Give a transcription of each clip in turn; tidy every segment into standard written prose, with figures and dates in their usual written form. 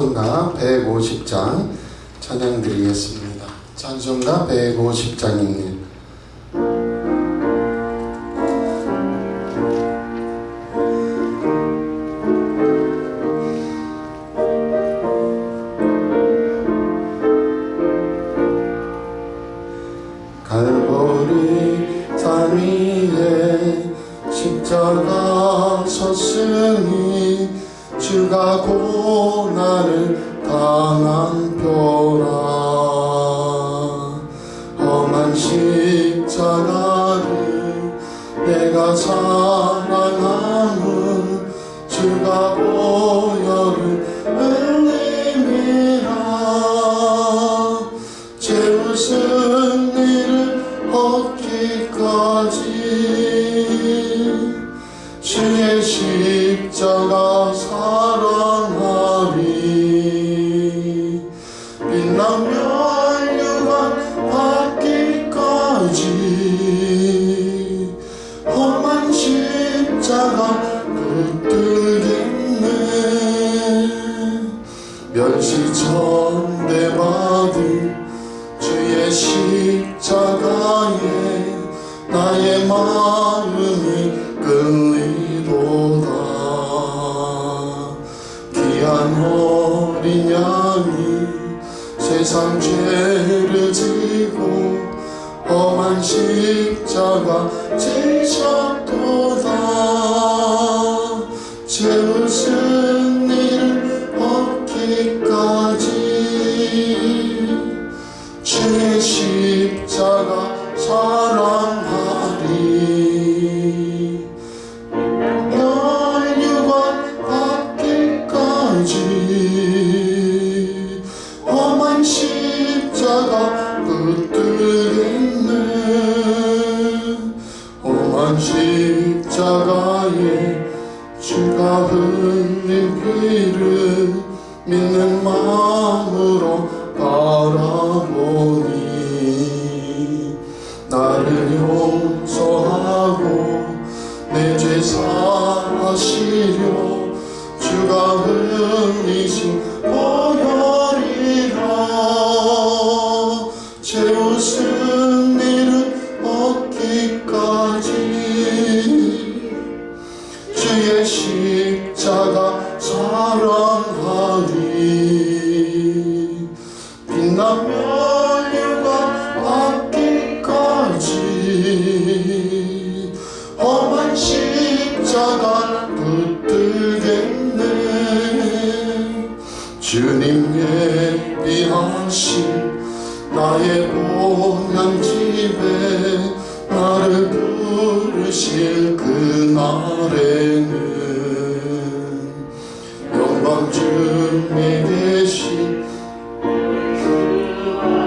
찬송가 150장 찬양 드리겠습니다. 찬송가 150장입니다. 갈보리 산 위에 십자가 섰으니 주가 고난을 당한 표라. 험한 십자가를 내가 사랑함은 주가 보혈을 흘림이라. 죄를 승리를 얻기까지 주의 십자가 사랑하리. 빛나며 유한 받기까지 험한 십자가 붙들겠네. 멸시천대받을 주의 십자가에 나의 마음이 끌리도다. 귀한 어린 양이 세상 죄를 지고 험한 십자가 지셨도다. 죄의 승리를 얻기까지 주의 십자가 사랑하리. 널 유관 받기까지 험한 십자가 붙들겠네. 험한 십자가에 주가 흘린 피를 믿는 마음으로 바라보니 나를 용서하고 내 죄 사하시려 주가 흘리신 보혈이라. 죄의 승리를 얻기까지 주의 십자가 사랑하리. 빛나며 유관 받기까지 험한 십자가 붙들겠네. 주님 예비하신 나의 본향집에 나를 부르실 그날에는 영광 주님이 계신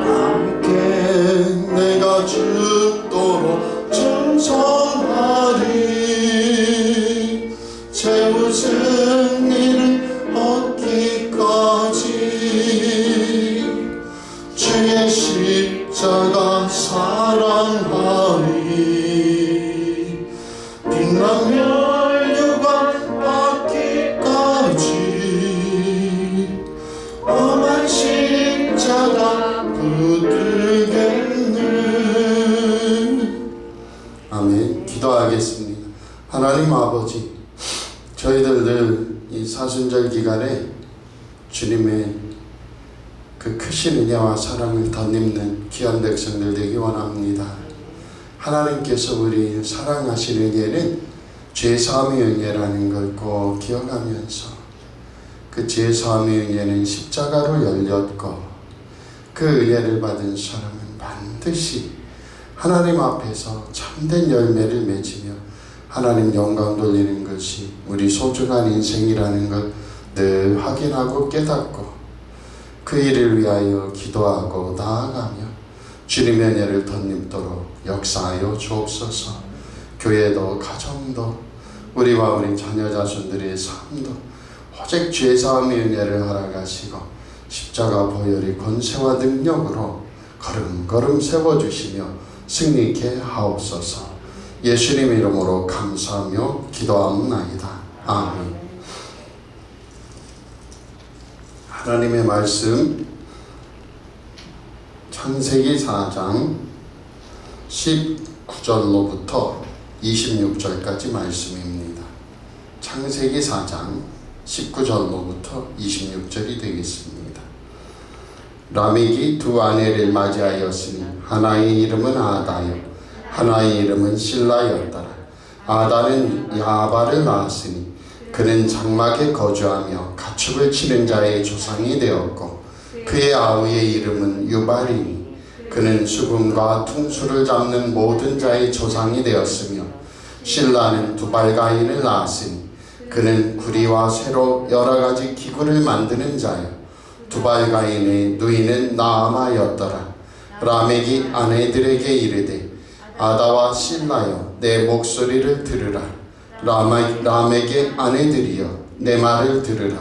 함께 내가 죽도록 충성하리. 죄의 승리를 얻기까지 주의 십자가 사랑하리. 빛나며 유관 받기까지 험한 십자가 붙들겠네. 아멘. 기도하겠습니다. 하나님 아버지, 저희들 늘 이 사순절 기간에 주님의 그 크신 은혜와 사랑을 덧입는 귀한 백성들 되기 원합니다. 하나님께서 우리 사랑하시는 은혜는 죄사함의 은혜라는 걸 꼭 기억하면서 그 죄사함의 은혜는 십자가로 열렸고 그 은혜를 받은 사람은 반드시 하나님 앞에서 참된 열매를 맺으며 하나님 영광 돌리는 것이 우리 소중한 인생이라는 걸 늘 확인하고 깨닫고 그 일을 위하여 기도하고 나아가며 주님의 은혜를 덧입도록 역사하여 주옵소서. 교회도 가정도 우리와 우리 자녀 자손들의 삶도 오직 죄사함의 은혜를 허락하시고 십자가 보혈의 권세와 능력으로 걸음걸음 세워주시며 승리케 하옵소서. 예수님 이름으로 감사하며 기도하옵나이다. 아멘. 하나님의 말씀 창세기 4장 19절로부터 26절까지 말씀입니다. 창세기 4장 19절로부터 26절이 되겠습니다. 라멕이 두 아내를 맞이하였으니 하나의 이름은 아다요 하나의 이름은 실라였더라. 아다는 야발을 낳았으니 그는 장막에 거주하며 가축을 치는 자의 조상이 되었고 그의 아우의 이름은 유발이니 그는 수금과 퉁수를 잡는 모든 자의 조상이 되었으며 실라는 두발가인을 낳았으니 그는 구리와 쇠로 여러 가지 기구를 만드는 자요 두발가인의 누이는 나아마였더라. 라멕이 아내들에게 이르되 아다와 실라여 내 목소리를 들으라. 라멕의 아내들이여 내 말을 들으라.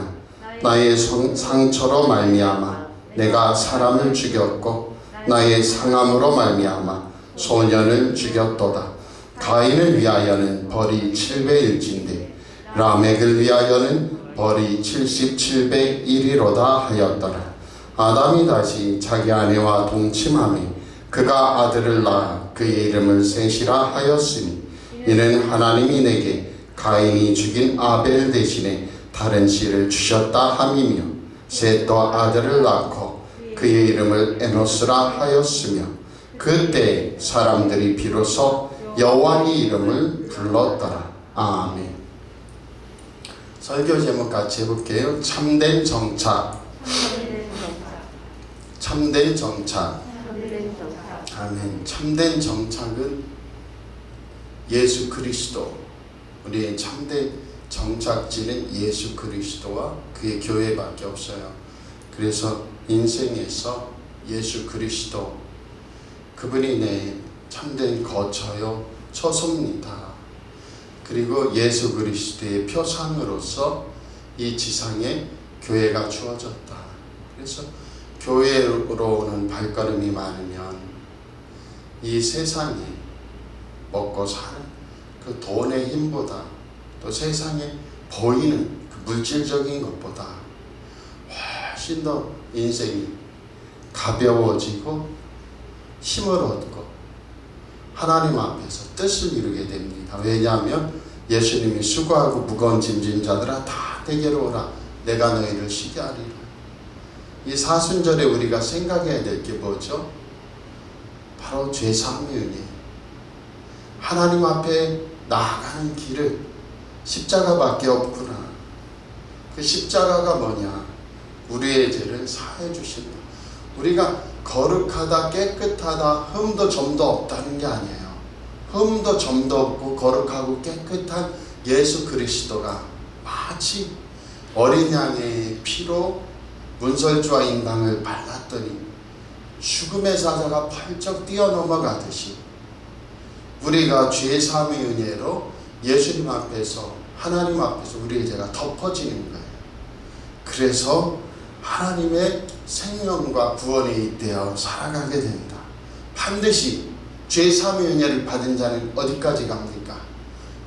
나의 상처로 말미암아 내가 사람을 죽였고 나의 상함으로 말미암아 소년을 죽였도다. 가인을 위하여는 벌이 700일진데 라멕을 위하여는 벌이 77배 1이로다 하였더라. 아담이 다시 자기 아내와 동침하며 그가 아들을 낳아 그의 이름을 셋이라 하였으니 이는 하나님이 내게 가인이 죽인 아벨 대신에 다른 씨를 주셨다 함이며 셋도 아들을 낳고 그의 이름을 에노스라 하였으며 그때 사람들이 비로소 여호와의 이름을 불렀더라. 아멘. 설교 제목 같이 해볼게요. 참된 정착. 참된 정착. 아멘. 참된 정착은 예수 그리스도. 우리의 참된 정착지는 예수 그리스도와 그의 교회밖에 없어요. 그래서 인생에서 예수 그리스도 그분이 내 참된 거처요 처소입니다. 그리고 예수 그리스도의 표상으로서 이 지상에 교회가 주어졌다. 그래서 교회로 오는 발걸음이 많으면 이 세상에 먹고 사는 그 돈의 힘보다 또 세상에 보이는 그 물질적인 것보다 훨씬 더 인생이 가벼워지고 힘을 얻고 하나님 앞에서 뜻을 이루게 됩니다. 왜냐하면 예수님이 수고하고 무거운 짐진 자들아 다 내게로 오라 내가 너희를 쉬게 하리라. 이 사순절에 우리가 생각해야 될 게 뭐죠? 바로 죄사함의 은혜. 하나님 앞에 나아가는 길을 십자가밖에 없구나. 그 십자가가 뭐냐? 우리의 죄를 사해 주신다. 우리가 거룩하다 깨끗하다 흠도 점도 없다는 게 아니에요. 흠도 점도 없고 거룩하고 깨끗한 예수 그리스도가 마치 어린 양의 피로 문설주와 인방을 발랐더니 죽음의 사자가 펄쩍 뛰어넘어가듯이 우리가 죄 사함의 은혜로 예수님 앞에서 하나님 앞에서 우리의 죄가 덮어지는 거예요. 그래서 하나님의 생명과 구원에 잇대어 살아가게 된다. 반드시 죄 사함의 은혜를 받은 자는 어디까지 갑니까?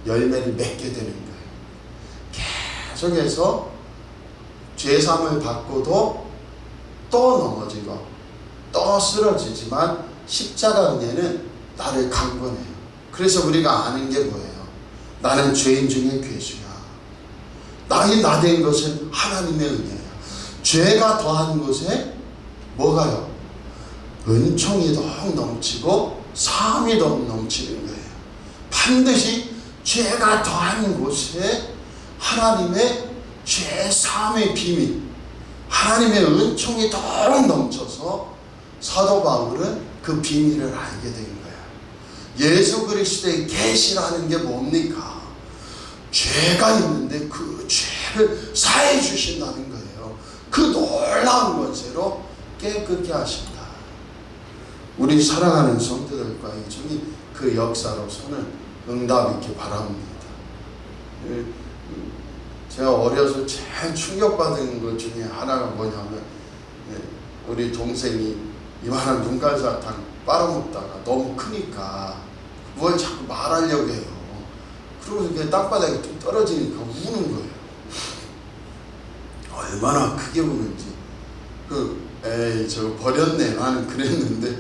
열매를 맺게 되는 거예요. 계속해서 죄 사함을 받고도 또 넘어지고 또 쓰러지지만 십자가 은혜는 나를 강권해요. 그래서 우리가 아는 게 뭐예요? 나는 죄인 중에 괴수야. 나의 나된 것은 하나님의 은혜야. 죄가 더한 곳에 뭐가요? 은총이 더욱 넘치고 사함이 더욱 넘치는 거예요. 반드시 죄가 더한 곳에 하나님의 죄 사함의 비밀, 하나님의 은총이 더욱 넘쳐서 사도 바울은 그 비밀을 알게 된 거예요. 예수 그리스도의 계시라는 게 뭡니까? 죄가 있는데 그 죄를 사해 주신다는 거예요. 그 놀라운 권세로 깨끗게 하신다. 우리 사랑하는 성도들과 이 중에 그 역사로서는 응답 있기 바랍니다. 제가 어려서 제일 충격받은 것 중에 하나가 뭐냐면 우리 동생이 이만한 눈깔사탕 빨아먹다가 너무 크니까 뭘 자꾸 말하려고 해요. 그러면서 그냥 땅바닥에 뚝 떨어지니까 우는 거예요. 얼마나 크게 우는지 에이 저거 버렸네 나는 그랬는데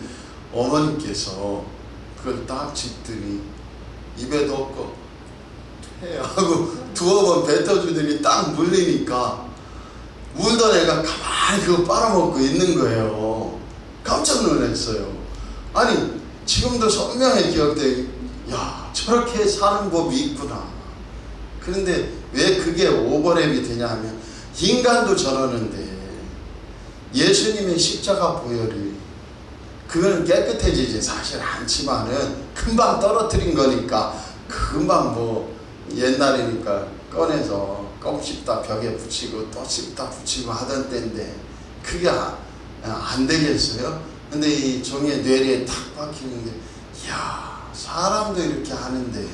어머니께서 그걸 딱 집더니 입에 넣고 해 하고 두어 번 뱉어주더니 딱 물리니까 울던 애가 가만히 그거 빨아먹고 있는 거예요. 깜짝 놀랐어요. 아니 지금도 선명히 기억돼. 야 저렇게 사는 법이 있구나. 그런데 왜 그게 오버랩이 되냐 하면 인간도 저러는데 예수님의 십자가 보혈이 그거는 깨끗해지지 사실 않지만은 금방 떨어뜨린 거니까 금방 뭐 옛날이니까 꺼내서 껌 씹다 벽에 붙이고 또 씹다 붙이고 하던 때인데 그게 안 되겠어요? 근데 이 종의 뇌리에 탁 박히는 게 이야 사람도 이렇게 하는데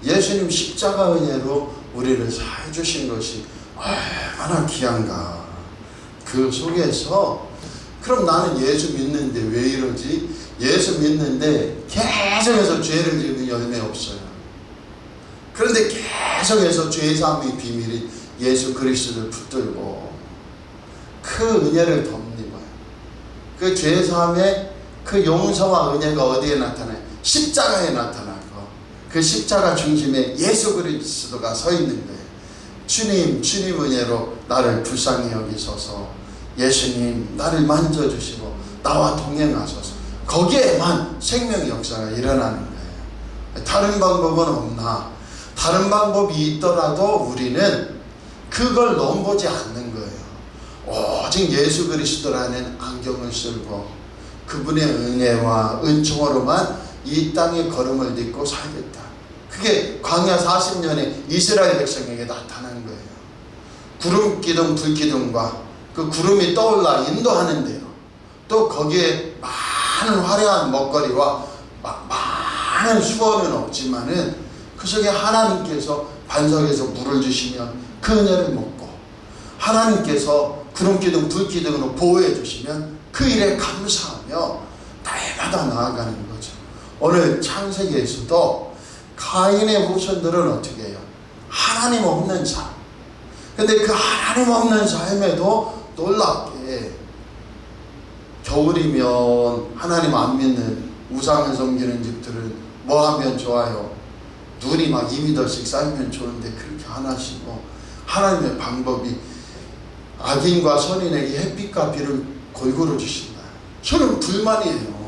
예수님 십자가 은혜로 우리를 사해주신 것이 얼마나 귀한가. 그 속에서 그럼 나는 예수 믿는데 왜 이러지? 예수 믿는데 계속해서 죄를 지으면 열매 없어요. 그런데 계속해서 죄사함의 비밀이 예수 그리스도를 붙들고 그 은혜를 덧입어요. 그 죄사함의 그 용서와 은혜가 어디에 나타나요? 십자가에 나타나고 그 십자가 중심에 예수 그리스도가 서 있는 거예요. 주님 은혜로 나를 불쌍히 여기소서. 예수님 나를 만져주시고 나와 동행하소서. 거기에만 생명의 역사가 일어나는 거예요. 다른 방법은 없나? 다른 방법이 있더라도 우리는 그걸 넘보지 않는 거예요. 오직 예수 그리스도라는 안경을 쓰고 그분의 은혜와 은총으로만 이 땅의 걸음을 딛고 살겠다. 그게 광야 40년에 이스라엘 백성에게 나타난 거예요. 구름 기둥 불 기둥과 그 구름이 떠올라 인도하는데요. 또 거기에 많은 화려한 먹거리와 많은 수원은 없지만은 그 속에 하나님께서 반석에서 물을 주시면 그 은혜를 먹고 하나님께서 구름 기둥 불 기둥으로 보호해 주시면 그 일에 감사하며 날마다 나아가는 거죠. 오늘 창세기에서도 가인의 후손들은 어떻게 해요? 하나님 없는 삶. 근데 그 하나님 없는 삶에도 놀랍게 겨울이면 하나님 안 믿는 우상을 섬기는 집들은 뭐 하면 좋아요? 눈이 막 2m씩 쌓이면 좋은데 그렇게 안 하시고 하나님의 방법이 악인과 선인에게 햇빛과 비를 골고루 주신다. 저는 불만이에요.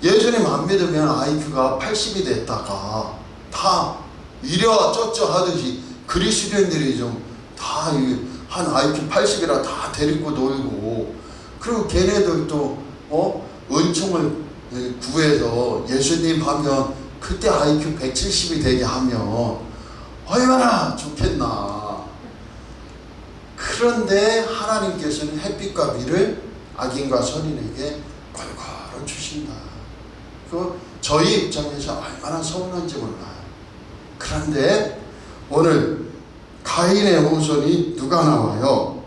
예수님 안 믿으면 IQ가 80이 됐다가 다 이려 쩌쩌 하듯이 그리스도인들이 좀 다 한 IQ 80이라 다 데리고 놀고 그리고 걔네들도 은총을 구해서 예수님 하면 그때 IQ 170이 되게 하면 얼마나 좋겠나. 그런데 하나님께서는 햇빛과 비를 악인과 선인에게 골고루 주신다. 그 저희 입장에서 얼마나 서운한지 몰라요. 그런데 오늘 가인의 후손이 누가 나와요?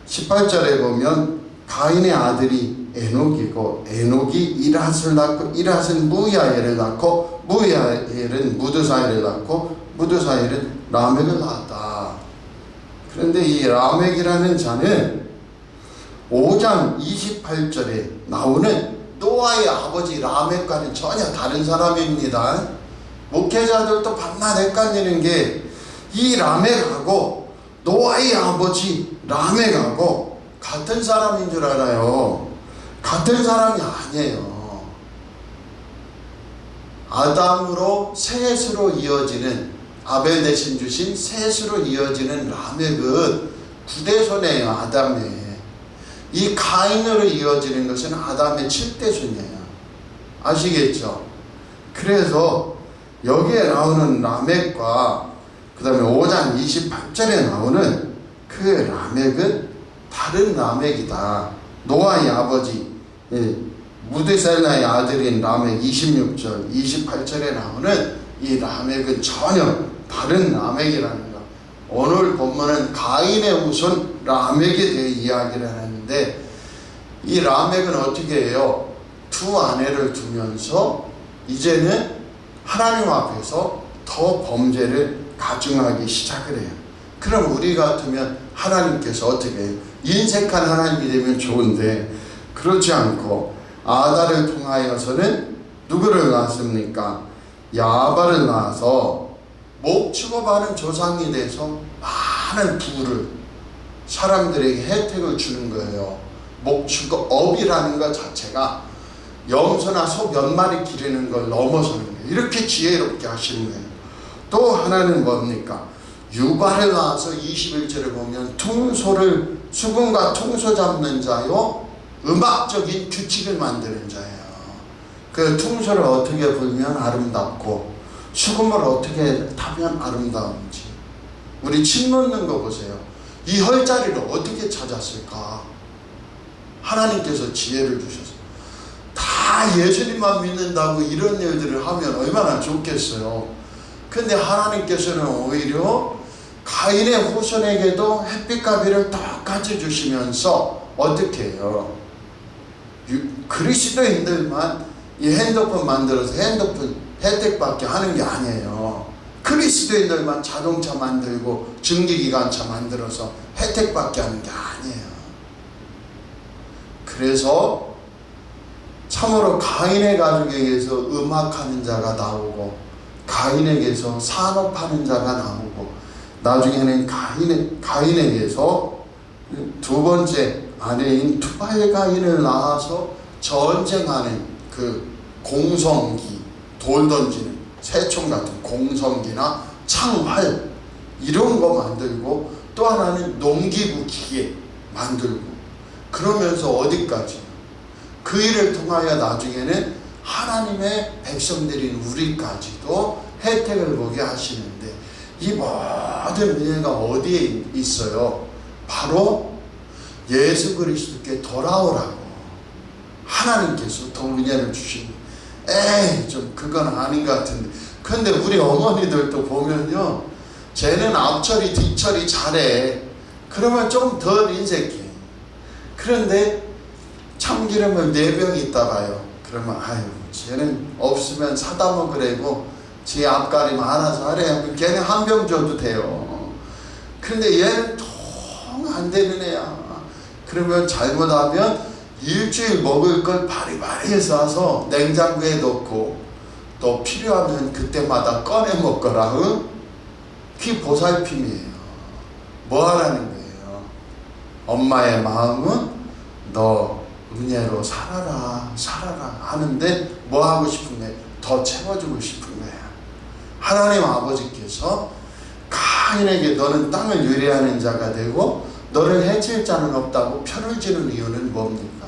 18절에 보면 가인의 아들이 에녹이고 에녹이 이랏을 낳고 이랏은 무야엘을 낳고 무야엘은 무드사엘을 낳고 무드사엘은 라멕을 낳았다. 그런데 이 라멕이라는 자는 5장 28절에 나오는 노아의 아버지 라멕과는 전혀 다른 사람입니다. 목회자들도 밤낮 헷갈리는 게 이 라멕하고 노아의 아버지 라멕하고 같은 사람인 줄 알아요. 같은 사람이 아니에요. 아담으로 셋으로 이어지는 아벨 대신 주신 셋으로 이어지는 라멕은 구대손이에요. 아담의. 이 가인으로 이어지는 것은 아담의 7대손이에요. 아시겠죠? 그래서 여기에 나오는 라멕과 그 다음에 5장 28절에 나오는 그 라멕은 다른 라멕이다. 노아의 아버지 무드셀라의 아들인 라멕 26절 28절에 나오는 이 라멕은 전혀 다른 라멕이라는 거. 오늘 본문은 가인의 후손 라멕에 대해 이야기를 하는데 이 라멕은 어떻게 해요? 두 아내를 두면서 이제는 하나님 앞에서 더 범죄를 가중하기 시작을 해요. 그럼 우리 같으면 하나님께서 어떻게 해요? 인색한 하나님이 되면 좋은데 그렇지 않고 아달을 통하여서는 누구를 낳았습니까? 야발을 낳아서 목축업하는 조상이 돼서 많은 부를 사람들에게 혜택을 주는 거예요. 목축업이라는 것 자체가 염소나 소 몇 마리 기르는 걸 넘어서는 거예요. 이렇게 지혜롭게 하시는 거예요. 또 하나는 뭡니까? 유발을 낳아서 21절을 보면 수금과 퉁소 잡는 자요, 음악적인 규칙을 만드는 자예요. 그 퉁소를 어떻게 불면 아름답고 수금을 어떻게 타면 아름다운지. 우리 침 놓는 거 보세요. 이 헐자리를 어떻게 찾았을까? 하나님께서 지혜를 주셔서 다 예수님만 믿는다고 이런 일들을 하면 얼마나 좋겠어요. 근데 하나님께서는 오히려 가인의 후손에게도 햇빛과 비를 똑같이 주시면서 어떻게 해요? 그리스도인들만 이 핸드폰 만들어서 핸드폰 혜택받게 하는 게 아니에요. 그리스도인들만 자동차 만들고 증기기관차 만들어서 혜택받게 하는 게 아니에요. 그래서 참으로 가인의 가족에게서 음악하는 자가 나오고 가인에게서 산업하는 자가 나오고 나중에는 가인에게서 두 번째 아내인 투발 가인을 낳아서 전쟁하는 그 공성기, 돌 던지는 새총 같은 공성기나 창활 이런 거 만들고 또 하나는 농기구 기계 만들고 그러면서 어디까지 그 일을 통하여 나중에는 하나님의 백성들인 우리까지도 혜택을 보게 하시는데 이 모든 은혜가 어디에 있어요? 바로 예수 그리스도께 돌아오라고 하나님께서 더 은혜를 주시는. 에이 좀 그건 아닌 것 같은데. 근데 우리 어머니들도 보면요, 쟤는 앞처리 뒷처리 잘해. 그러면 좀 덜 인색해. 그런데 참기름을 4병 있다가요, 그러면 아유 쟤는 없으면 사다 먹으래고 지 앞가림 알아서 하래. 걔는 한 병 줘도 돼요. 그런데 얘는 통 안 되는 애야. 그러면 잘못하면 일주일 먹을 걸 바리바리 싸서 냉장고에 넣고 또 필요하면 그때마다 꺼내 먹거라. 응? 그게 보살핌이에요. 뭐 하라는 거예요? 엄마의 마음은 너 은혜로 살아라 하는데 뭐 하고 싶은 거예요? 더 채워주고 싶은 거야. 하나님 아버지께서 가인에게 너는 땅을 유리하는 자가 되고 너를 해칠 자는 없다고 표를 지는 이유는 뭡니까?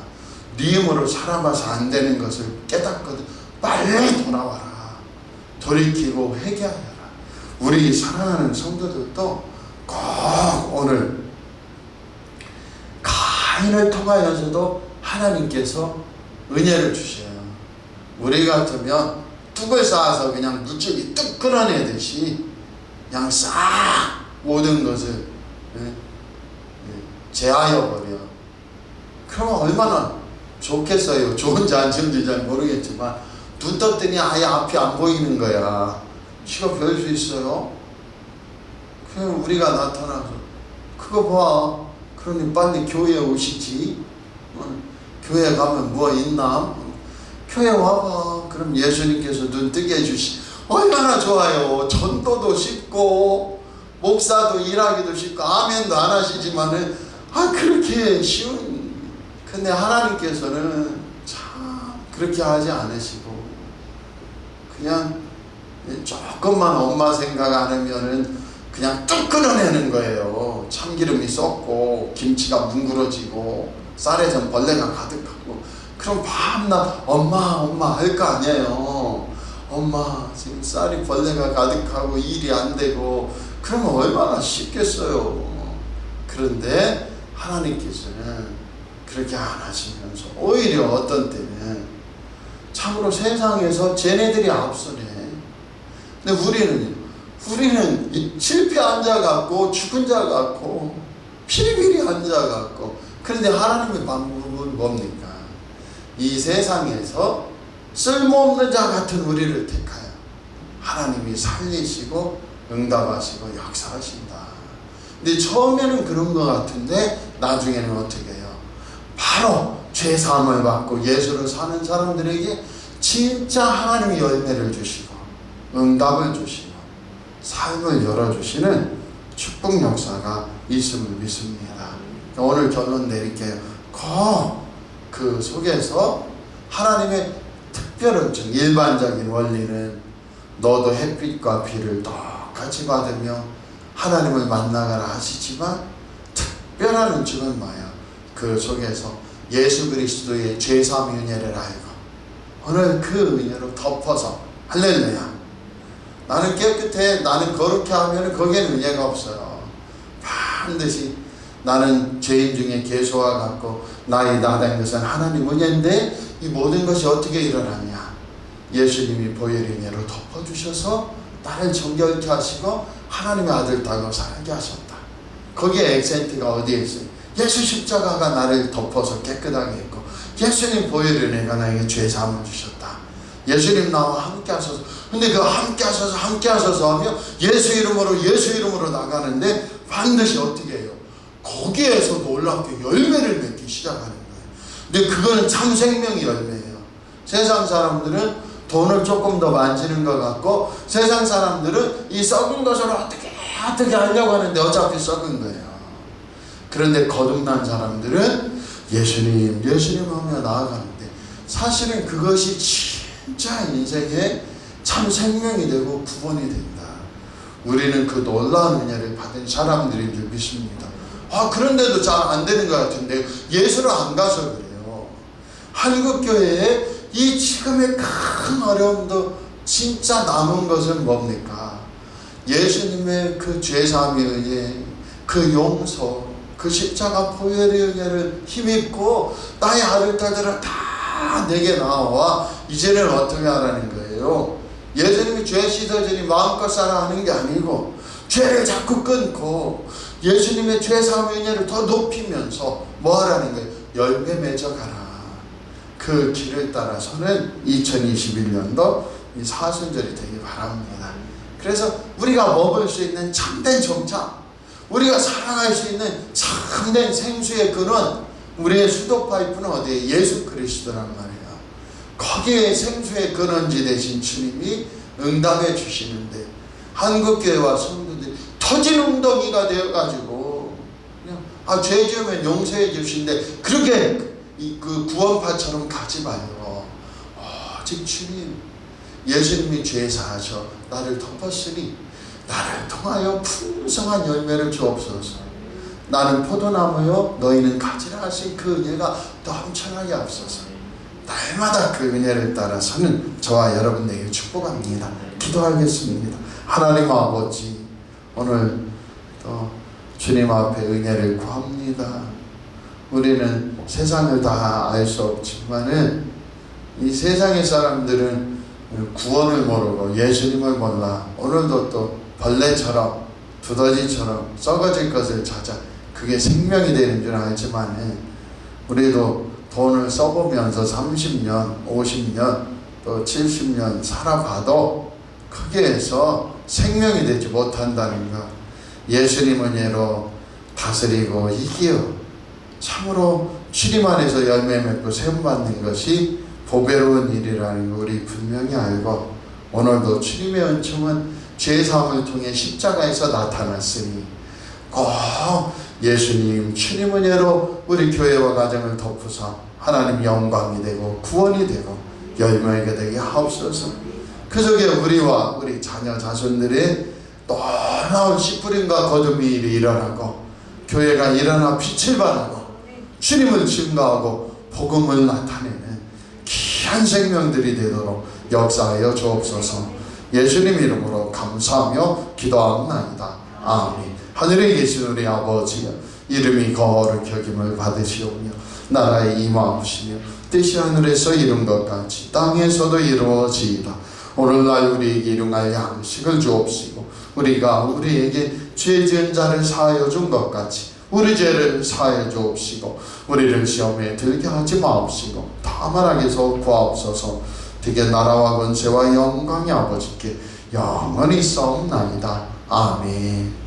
네 힘으로 살아봐서 안 되는 것을 깨닫거든. 빨리 돌아와라. 돌이키고 회개하여라. 우리 사랑하는 성도들도 꼭 오늘 가인을 통하여서도 하나님께서 은혜를 주셔요. 우리 같으면 뚝을 쌓아서 그냥 물줄기 뚝 끊어내듯이 그냥 싹 모든 것을 제하여 버려. 그러면 얼마나 좋겠어요. 좋은지 안 좋은지 잘 모르겠지만 눈 떴더니 아예 앞이 안 보이는 거야. 시가 별 수 있어요? 그냥 우리가 나타나서 그거 봐. 그러니 빨리 교회에 오시지. 교회 가면 뭐 있나? 교회 와봐. 그럼 예수님께서 눈 뜨게 해주시. 얼마나 좋아요. 전도도 쉽고 목사도 일하기도 쉽고 아멘도 안 하시지만은 그렇게 쉬운. 근데 하나님께서는 참 그렇게 하지 않으시고 그냥 조금만 엄마 생각 안 하면은 그냥 뚝 끊어내는 거예요. 참기름이 썩고 김치가 뭉그러지고 쌀에선 벌레가 가득하고. 그럼 밤낮 엄마 할 거 아니에요. 엄마 지금 쌀이 벌레가 가득하고 일이 안 되고. 그러면 얼마나 쉽겠어요. 그런데 하나님께서는 그렇게 안 하시면서 오히려 어떤 때는 참으로 세상에서 쟤네들이 앞서네. 근데 우리는 실패한 자 같고 죽은 자 같고 피리피리한 자 같고. 그런데 하나님의 방법은 뭡니까? 이 세상에서 쓸모없는 자 같은 우리를 택하여 하나님이 살리시고 응답하시고 역사하신다. 근데 처음에는 그런 것 같은데 나중에는 어떻게 해요? 바로 죄사함을 받고 예수를 사는 사람들에게 진짜 하나님의 열매를 주시고 응답을 주시고 삶을 열어주시는 축복 역사가 있음을 믿습니다. 오늘 결론 내릴게요. 그 속에서 하나님의 특별한 일반적인 원리는 너도 햇빛과 비를 똑같이 받으며 하나님을 만나가라 하시지만, 특별한 은총은 뭐야? 그 속에서 예수 그리스도의 죄사함 은혜를 알고 오늘 그 은혜로 덮어서, 할렐루야, 나는 깨끗해, 나는 거룩해 하면 거기에는 은혜가 없어요. 반드시 나는 죄인 중에 개소와 같고 나의 나된 것은 하나님 은혜인데, 이 모든 것이 어떻게 일어나냐? 예수님이 보혈 은혜로 덮어주셔서 나를 정결케 하시고 하나님의 아들 따로 살게 하셨다. 거기에 액센트가 어디에 있어요? 예수 십자가가 나를 덮어서 깨끗하게 했고, 예수님 보혈 은혜가 나에게 죄 사함을 주셨다. 예수님 나와 함께 하셔서, 근데 그 함께 하셔서 하며 예수 이름으로 나가는데 반드시 어떻게 해요? 거기에서 놀랍게 열매를 맺기 시작하는 거예요. 근데 그거는 참 생명의 열매예요. 세상 사람들은 돈을 조금 더 만지는 것 같고, 세상 사람들은 이 썩은 것을 어떻게 하려고 하는데 어차피 썩은 거예요. 그런데 거듭난 사람들은 예수님 하며 나아가는데, 사실은 그것이 진짜 인생의 참 생명이 되고 구원이 된다. 우리는 그 놀라운 은혜를 받은 사람들인 줄 믿습니다. 그런데도 잘 안 되는 것 같은데 예수를 안 가서 그래요. 한국교회에 이 지금의 큰 어려움도 진짜 남은 것은 뭡니까? 예수님의 그 죄사함의 은혜, 그 용서, 그 십자가 보혈의 은혜를 힘입고 나의 아들 딸들은 다 내게 나와 이제는 어떻게 하라는 거예요? 예수님이 죄 씻어주니 마음껏 살아 하는 게 아니고, 죄를 자꾸 끊고 예수님의 죄사함의 은혜를 더 높이면서 뭐 하라는 거예요? 열매 맺어가라. 그 길을 따라서는 2021년도 이 사순절이 되기 바랍니다. 그래서 우리가 먹을 수 있는 참된 정착, 우리가 살아갈 수 있는 참된 생수의 근원, 우리의 수도 파이프는 어디에? 예수 그리스도란 말이에요. 거기에 생수의 근원지 되신 주님이 응답해 주시는데, 한국교회와 성도들이 터진 웅덩이가 되어가지고 그냥 죄 지으면 용서해 주신데 그렇게 그 구원파처럼 가지 말고, 오직 주님, 예수님이 죄 사하셔 나를 덮었으니 나를 통하여 풍성한 열매를 주옵소서. 나는 포도나무요 너희는 가지라 하신 그 은혜가 넘쳐나게 앞서서 날마다 그 은혜를 따라서는 저와 여러분에게 축복합니다. 기도하겠습니다. 하나님 아버지, 오늘 또 주님 앞에 은혜를 구합니다. 우리는 세상을 다 알 수 없지만은 이 세상의 사람들은 구원을 모르고 예수님을 몰라 오늘도 또 벌레처럼 두더지처럼 썩어질 것을 찾아 그게 생명이 되는 줄 알지만은, 우리도 돈을 써보면서 30년, 50년, 또 70년 살아봐도 거기에서 생명이 되지 못한다는 것, 예수님 은혜로 다스리고 이기어 참으로 주님 안에서 열매 맺고 세움받는 것이 보배로운 일이라는 걸 우리 분명히 알고, 오늘도 주님의 은총은 죄사함을 통해 십자가에서 나타났으니 꼭 예수님 주님 은혜로 우리 교회와 가정을 덮으사 하나님 영광이 되고 구원이 되고 열매가 되게 하옵소서. 그 속에 우리와 우리 자녀 자손들의 놀라운 씨 뿌림과 거듭의 일이 일어나고, 교회가 일어나 빛을 발하고 주님을 증거하고 복음을 나타내는 귀한 생명들이 되도록 역사하여 주옵소서. 예수님 이름으로 감사하며 기도하옵나이다. 아멘. 하늘에 계신 우리 아버지여, 이름이 거룩히 여김을 받으시오며 나라에 임하옵시며 뜻이 하늘에서 이룬 것 같이 땅에서도 이루어지이다. 오늘날 우리에게 일용할 양식을 주옵시고, 우리가 우리에게 죄 지은 자를 사하여 준 것 같이 우리 죄를 사하여 주옵시고, 우리를 시험에 들게 하지 마옵시고 다만 악에서 구하옵소서. 되게 나라와 권세와 영광이 아버지께 영원히 있사옵나이다. 아멘.